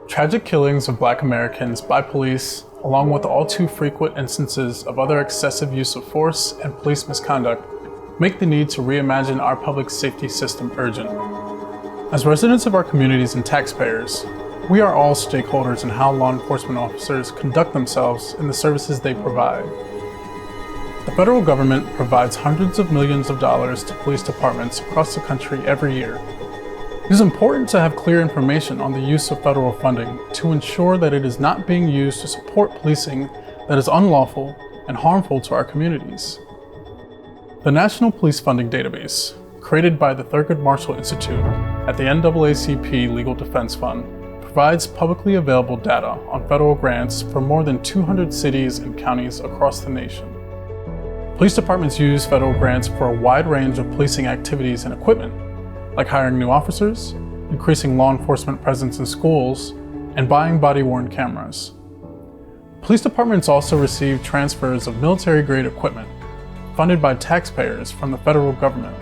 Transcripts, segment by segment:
Tragic killings of Black Americans by police, along with all too frequent instances of other excessive use of force and police misconduct, make the need to reimagine our public safety system urgent. As residents of our communities and taxpayers, we are all stakeholders in how law enforcement officers conduct themselves in the services they provide. The federal government provides hundreds of millions of dollars to police departments across the country every year. It is important to have clear information on the use of federal funding to ensure that it is not being used to support policing that is unlawful and harmful to our communities. The National Police Funding Database, created by the Thurgood Marshall Institute at the NAACP Legal Defense Fund, provides publicly available data on federal grants for more than 200 cities and counties across the nation. Police departments use federal grants for a wide range of policing activities and equipment, like hiring new officers, increasing law enforcement presence in schools, and buying body-worn cameras. Police departments also receive transfers of military-grade equipment funded by taxpayers from the federal government.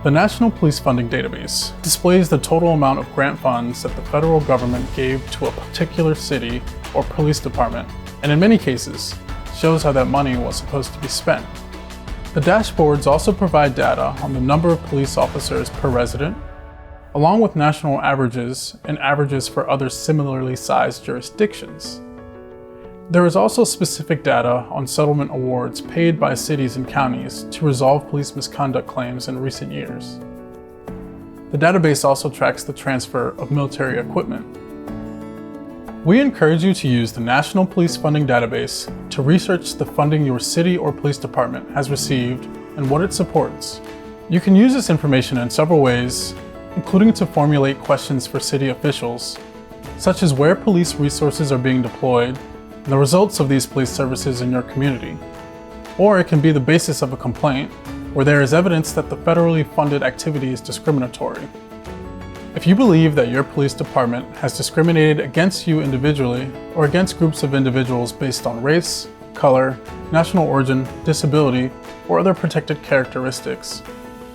The National Police Funding Database displays the total amount of grant funds that the federal government gave to a particular city or police department, and in many cases, shows how that money was supposed to be spent. The dashboards also provide data on the number of police officers per resident, along with national averages and averages for other similarly sized jurisdictions. There is also specific data on settlement awards paid by cities and counties to resolve police misconduct claims in recent years. The database also tracks the transfer of military equipment. We encourage you to use the National Police Funding Database to research the funding your city or police department has received and what it supports. You can use this information in several ways, including to formulate questions for city officials, such as where police resources are being deployed and the results of these police services in your community. Or it can be the basis of a complaint where there is evidence that the federally funded activity is discriminatory. If you believe that your police department has discriminated against you individually or against groups of individuals based on race, color, national origin, disability, or other protected characteristics,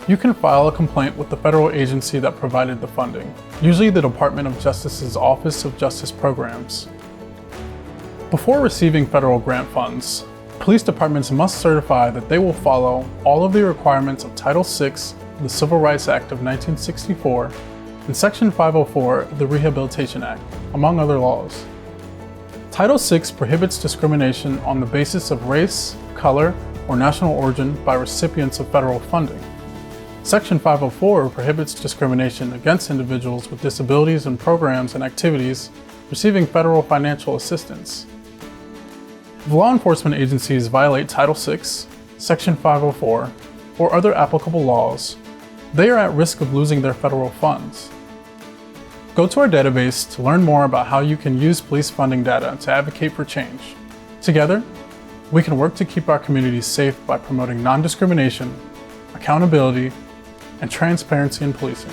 you can file a complaint with the federal agency that provided the funding, usually the Department of Justice's Office of Justice Programs. Before receiving federal grant funds, police departments must certify that they will follow all of the requirements of Title VI of the Civil Rights Act of 1964 and Section 504 of the Rehabilitation Act, among other laws. Title VI prohibits discrimination on the basis of race, color, or national origin by recipients of federal funding. Section 504 prohibits discrimination against individuals with disabilities in programs and activities receiving federal financial assistance. If law enforcement agencies violate Title VI, Section 504, or other applicable laws, they are at risk of losing their federal funds. Go to our database to learn more about how you can use police funding data to advocate for change. Together, we can work to keep our communities safe by promoting non-discrimination, accountability, and transparency in policing.